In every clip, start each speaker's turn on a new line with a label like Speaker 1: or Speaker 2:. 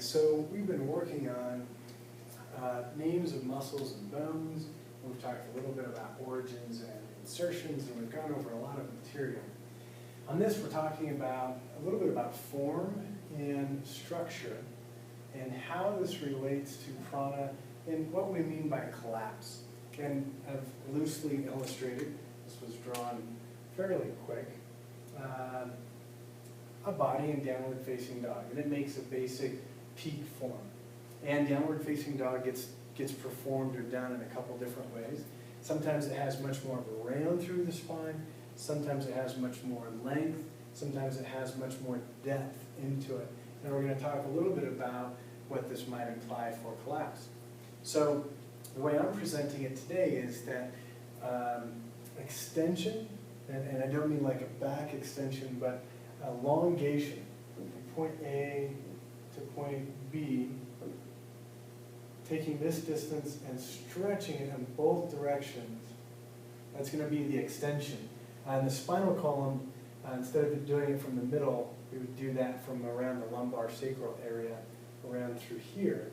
Speaker 1: so we've been working on names of muscles and bones. We've talked a little bit about origins and insertions, and we've gone over a lot of material. On this, we're talking about a little bit about form and structure and how this relates to prana and what we mean by collapse. And I've loosely illustrated, this was drawn fairly quick, a body in downward facing dog, and it makes a basic peak form. And downward facing dog gets performed or done in a couple different ways. Sometimes it has much more of a round through the spine, sometimes it has much more length, sometimes it has much more depth into it. And we're going to talk a little bit about what this might imply for collapse. So the way I'm presenting it today is that extension, and I don't mean like a back extension, but elongation from point A to point B, taking this distance and stretching it in both directions. That's going to be the extension. And the spinal column, instead of doing it from the middle, we would do that from around the lumbar sacral area, around through here.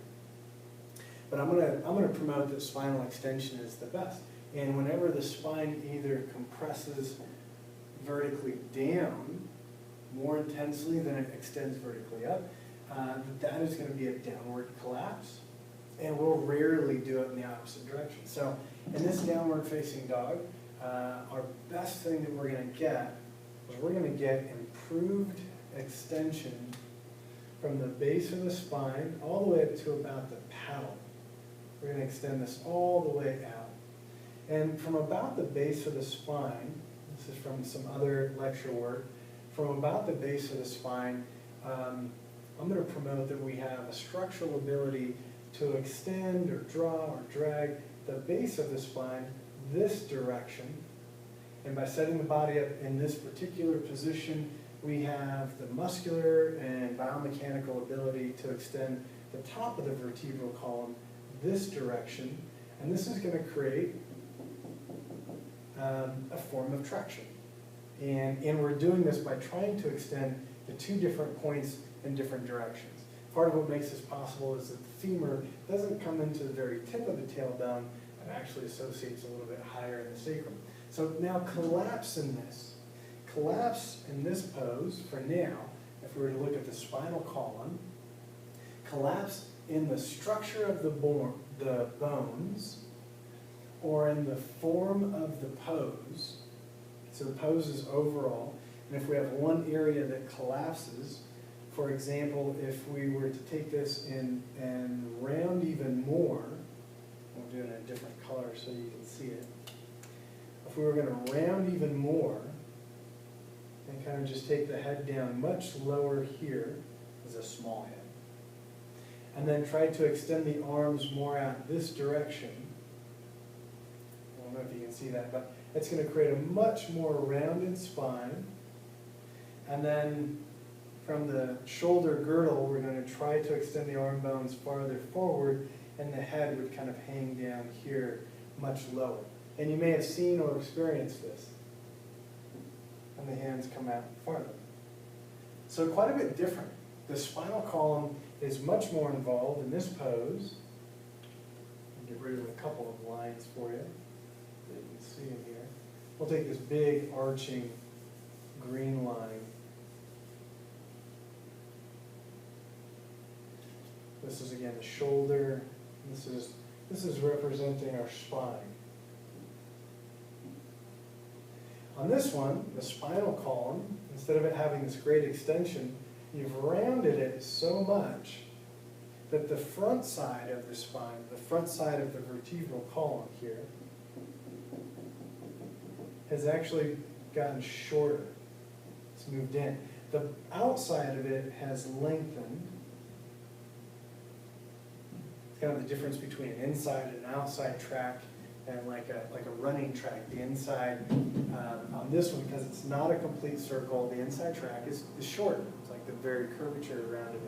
Speaker 1: But I'm gonna promote that spinal extension is the best. And whenever the spine either compresses vertically down more intensely than it extends vertically up, that is going to be a downward collapse. And we'll rarely do it in the opposite direction. So in this downward facing dog, our best thing that we're going to get is we're going to get improved extension from the base of the spine all the way up to about the paddle. We're going to extend this all the way out. And from about the base of the spine, this is from some other lecture work, from about the base of the spine, I'm going to promote that we have a structural ability to extend or draw or drag the base of the spine this direction. And by setting the body up in this particular position, we have the muscular and biomechanical ability to extend the top of the vertebral column this direction. And this is going to create a form of traction. And we're doing this by trying to extend the two different points in different directions. Part of what makes this possible is that the femur doesn't come into the very tip of the tailbone and actually associates a little bit higher in the sacrum. So now collapse in this. Collapse in this pose, for now, if we were to look at the spinal column, collapse in the structure of the bones or in the form of the pose. So the pose is overall, and if we have one area that collapses, for example, if we were to take this and round even more, we'll do it in a different color so you can see it. If we were going to round even more, and kind of just take the head down much lower here, as a small head, and then try to extend the arms more out this direction. I don't know if you can see that, but it's going to create a much more rounded spine. And then from the shoulder girdle, we're going to try to extend the arm bones farther forward, and the head would kind of hang down here much lower. And you may have seen or experienced this. And the hands come out farther. So quite a bit different. The spinal column is much more involved in this pose. I'll get rid of a couple of lines for you that you can see in here. We'll take this big arching green line. This is again the shoulder. This is representing our spine. On this one, the spinal column, instead of it having this great extension, you've rounded it so much that the front side of the spine, the front side of the vertebral column here, has actually gotten shorter. It's moved in. The outside of it has lengthened. It's kind of the difference between an inside and an outside track, and like a running track. The inside, on this one, because it's not a complete circle, the inside track is shorter. It's like the very curvature around it.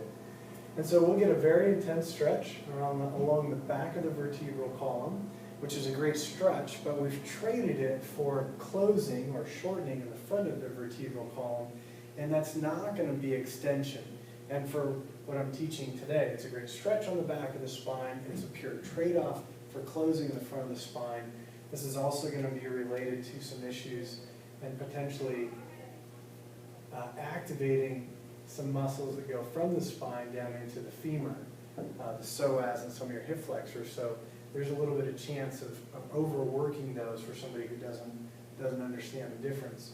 Speaker 1: And so we'll get a very intense stretch along the back of the vertebral column, which is a great stretch, but we've traded it for closing or shortening in the front of the vertebral column, and that's not going to be extension. And for what I'm teaching today, it's a great stretch on the back of the spine. It's a pure trade-off for closing the front of the spine. This is also going to be related to some issues and potentially activating some muscles that go from the spine down into the femur, the psoas and some of your hip flexors. So there's a little bit of chance of overworking those for somebody who doesn't understand the difference.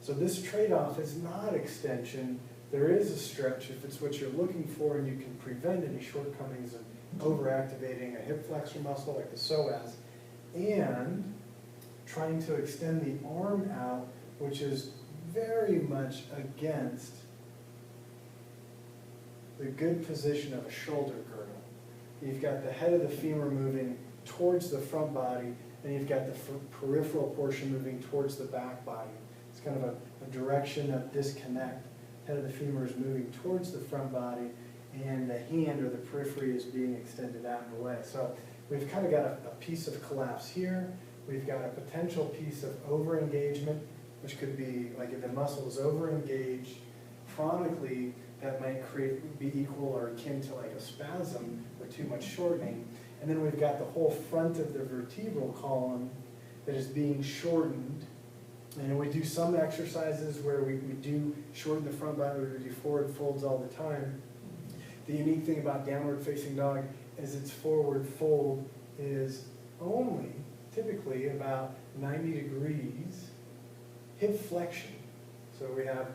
Speaker 1: So this trade-off is not extension. There is a stretch if it's what you're looking for, and you can prevent any shortcomings of overactivating a hip flexor muscle like the psoas, and trying to extend the arm out, which is very much against the good position of a shoulder girdle. You've got the head of the femur moving towards the front body, and you've got the peripheral portion moving towards the back body. It's kind of a direction of disconnect. Head of the femur is moving towards the front body, and the hand or the periphery is being extended out and away. So we've kind of got a piece of collapse here. We've got a potential piece of over-engagement, which could be like if the muscle is over-engaged chronically, that might be equal or akin to like a spasm or too much shortening. And then we've got the whole front of the vertebral column that is being shortened. And we do some exercises where we do shorten the front body, we do forward folds all the time. The unique thing about downward facing dog is its forward fold is only typically about 90 degrees hip flexion. So we have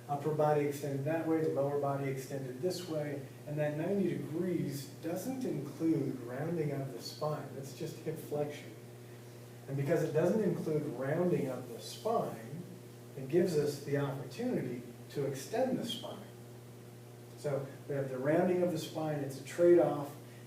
Speaker 1: upper body extended that way, the lower body extended this way, and that 90 degrees doesn't include rounding of the spine. That's just hip flexion. And because it doesn't include rounding of the spine, it gives us the opportunity to extend the spine. So we have the rounding of the spine. It's a trade-off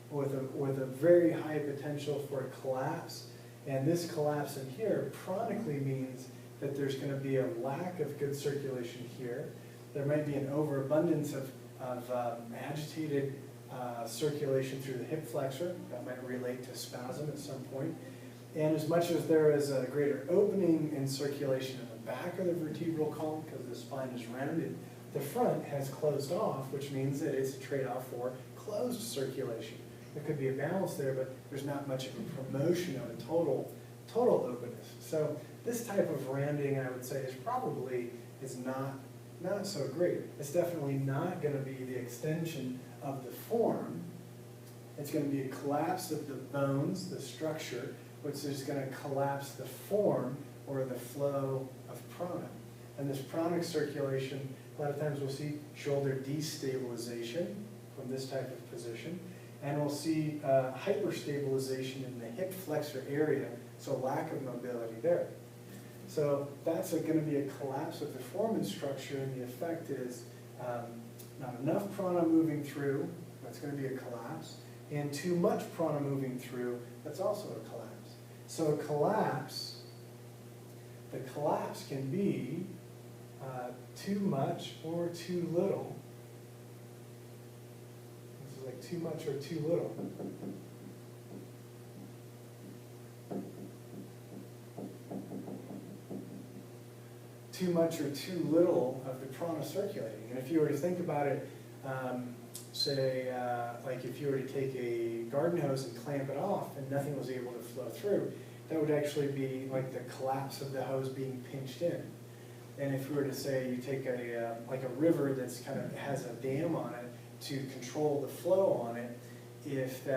Speaker 1: with a very high potential for a collapse. And this collapse in here chronically means that there's going to be a lack of good circulation here. There might be an overabundance of agitated circulation through the hip flexor. That might relate to spasm at some point. And as much as there is a greater opening in circulation in the back of the vertebral column because the spine is rounded, the front has closed off, which means that it's a trade-off for closed circulation. There could be a balance there, but there's not much of a promotion of a total openness. So this type of rounding, I would say, is not so great. It's definitely not going to be the extension of the form. It's going to be a collapse of the bones, the structure, which is going to collapse the form or the flow of prana. And this pranic circulation, a lot of times we'll see shoulder destabilization from this type of position, and we'll see hyperstabilization in the hip flexor area, so lack of mobility there. So that's going to be a collapse of the form and structure, and the effect is not enough prana moving through, that's going to be a collapse, and too much prana moving through, that's also a collapse. So the collapse can be too much or too little. This is like too much or too little. Too much or too little of the prana circulating. And if you were to think about it, say, like if you were to take a garden hose and clamp it off and nothing was able to flow through, that would actually be like the collapse of the hose being pinched in. And if you were to say you take like a river that's kind of has a dam on it to control the flow on it, if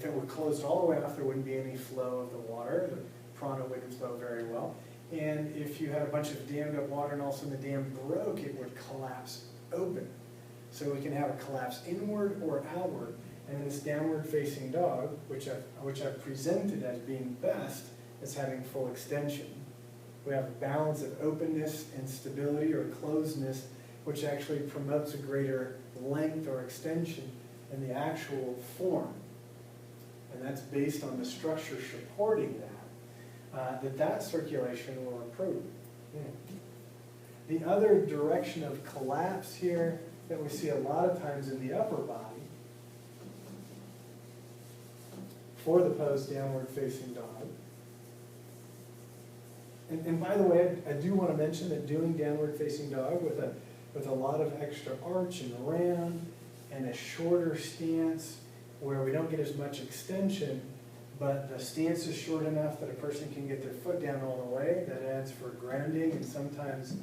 Speaker 1: it were closed all the way off, there wouldn't be any flow of the water. The prana wouldn't flow very well. And if you had a bunch of dammed up water and all of a sudden the dam broke, it would collapse open. So we can have a collapse inward or outward. And in this downward facing dog, which I've presented as being best, is having full extension. We have a balance of openness and stability or closedness, which actually promotes a greater length or extension in the actual form. And that's based on the structure supporting that circulation will improve. Yeah. The other direction of collapse here that we see a lot of times in the upper body for the pose downward facing dog. And by the way, I do want to mention that doing downward facing dog with a with a lot of extra arch and round, and a shorter stance where we don't get as much extension, but the stance is short enough that a person can get their foot down all the way. That adds for grounding and sometimes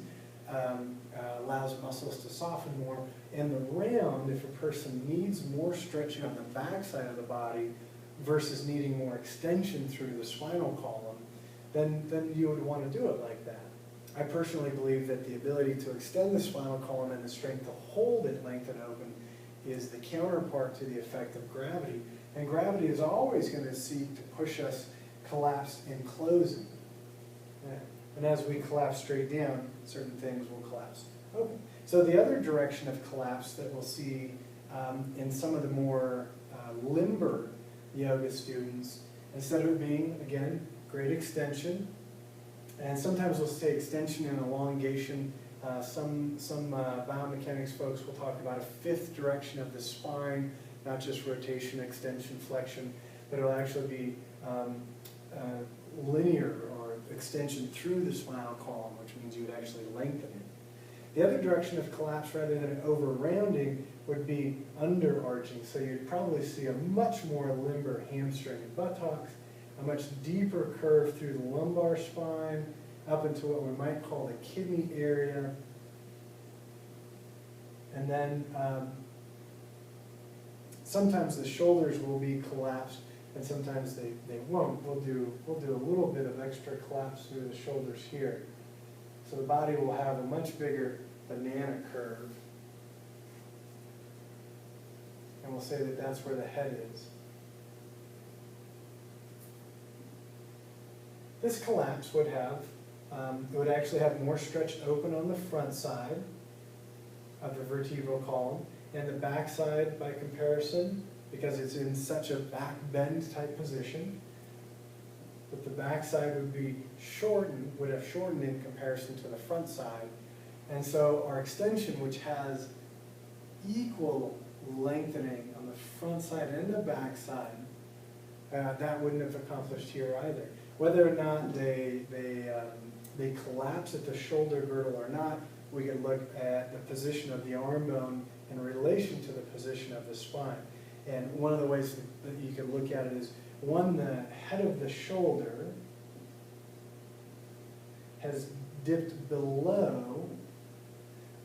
Speaker 1: allows muscles to soften more. And the round, if a person needs more stretching on the back side of the body versus needing more extension through the spinal column, then you would want to do it like that. I personally believe that the ability to extend the spinal column and the strength to hold it lengthened open is the counterpart to the effect of gravity. And gravity is always going to seek to push us collapsed and closing. Yeah. And as we collapse straight down, certain things will collapse open. So the other direction of collapse that we'll see in some of the more limber yoga students, instead of it being, again, great extension, and sometimes we'll say extension and elongation. Some biomechanics folks will talk about a fifth direction of the spine, not just rotation, extension, flexion, but it'll actually be linear or extension through the spinal column, which means you would actually lengthen it. The other direction of collapse, rather than an over-rounding, would be under-arching. So you'd probably see a much more limber hamstring and buttocks, a much deeper curve through the lumbar spine, up into what we might call the kidney area. And then sometimes the shoulders will be collapsed, and sometimes they won't. We'll do a little bit of extra collapse through the shoulders here. So the body will have a much bigger banana curve. And we'll say that that's where the head is. This collapse would have, it would actually have more stretch open on the front side of the vertebral column, and the back side by comparison, because it's in such a back bend type position, but the back side would be shortened, would have shortened in comparison to the front side. And so our extension, which has equal lengthening on the front side and the back side, that wouldn't have accomplished here either. Whether or not they collapse at the shoulder girdle or not, we can look at the position of the arm bone in relation to the position of the spine. And one of the ways that you can look at it is, one, the head of the shoulder has dipped below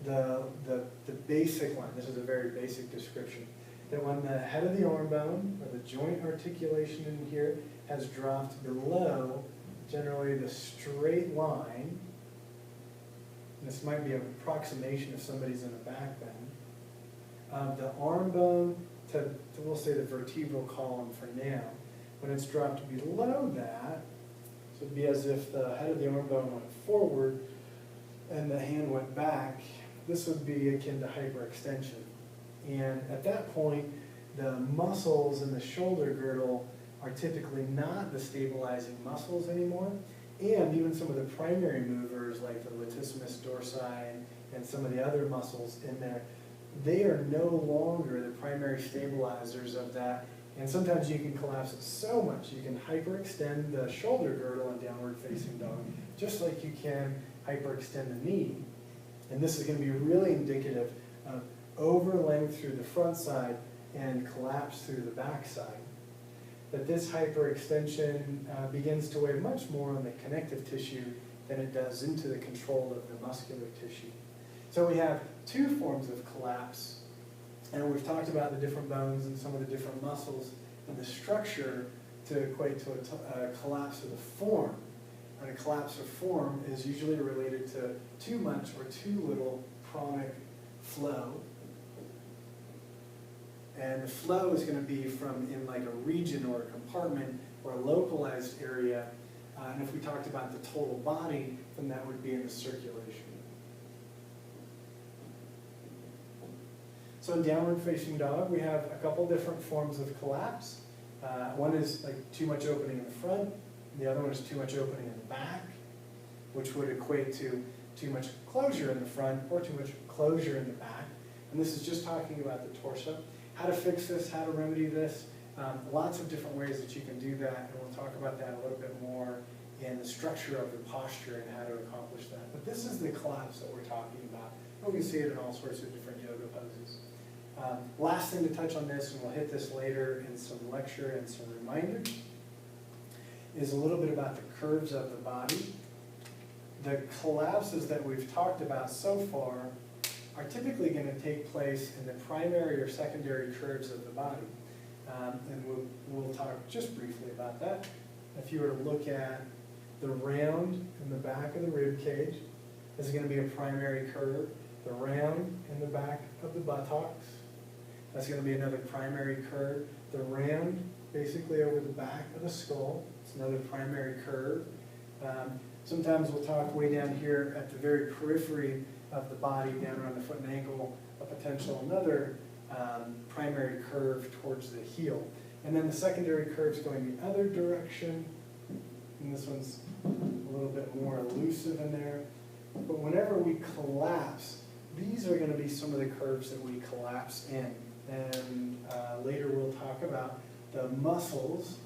Speaker 1: the basic line. This is a very basic description. That when the head of the arm bone, or the joint articulation in here, has dropped below generally the straight line, and this might be an approximation if somebody's in a back bend, the arm bone to, we'll say, the vertebral column for now. When it's dropped below that, so it'd be as if the head of the arm bone went forward and the hand went back, this would be akin to hyperextension. And at that point, the muscles in the shoulder girdle are typically not the stabilizing muscles anymore, and even some of the primary movers like the latissimus dorsi and some of the other muscles in there, they are no longer the primary stabilizers of that. And sometimes you can collapse it so much, you can hyperextend the shoulder girdle in downward facing dog, just like you can hyperextend the knee. And this is going to be really indicative of over length through the front side and collapse through the back side. That this hyperextension begins to weigh much more on the connective tissue than it does into the control of the muscular tissue. So we have two forms of collapse, and we've talked about the different bones and some of the different muscles and the structure to equate to a collapse of the form. And a collapse of form is usually related to too much or too little pranic flow. And the flow is going to be from in like a region or a compartment or a localized area. And if we talked about the total body, then that would be in the circulation. So in downward facing dog, we have a couple different forms of collapse. One is like too much opening in the front, and the other one is too much opening in the back, which would equate to too much closure in the front or too much closure in the back. And this is just talking about the torso. How to fix this, how to remedy this, lots of different ways that you can do that, and we'll talk about that a little bit more in the structure of the posture and how to accomplish that. But this is the collapse that we're talking about. and we can see it in all sorts of different yoga poses. Last thing to touch on this, and we'll hit this later in some lecture and some reminders, is a little bit about the curves of the body. The collapses that we've talked about so far are typically going to take place in the primary or secondary curves of the body. And we'll talk just briefly about that. If you were to look at the round in the back of the rib cage, this is going to be a primary curve. The round in the back of the buttocks, that's going to be another primary curve. The round basically over the back of the skull, it's another primary curve. Sometimes we'll talk way down here at the very periphery of the body, down around the foot and ankle, a potential another primary curve towards the heel. And then the secondary curves going the other direction, and this one's a little bit more elusive in there. But whenever we collapse, these are going to be some of the curves that we collapse in. And later we'll talk about the muscles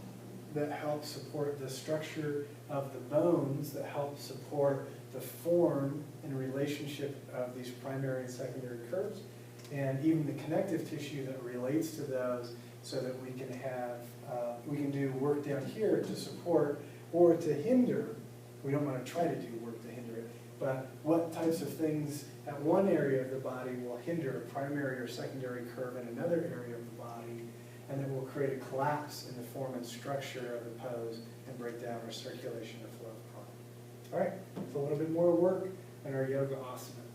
Speaker 1: that help support the structure of the bones, that help support the form and relationship of these primary and secondary curves, and even the connective tissue that relates to those, so that we can have, we can do work down here to support or to hinder. We don't want to try to do work to hinder it, but what types of things at one area of the body will hinder a primary or secondary curve in another area of the body, and then will create a collapse in the form and structure of the pose and break down our circulation and flow of prana. All right, so a little bit more work in our yoga asana.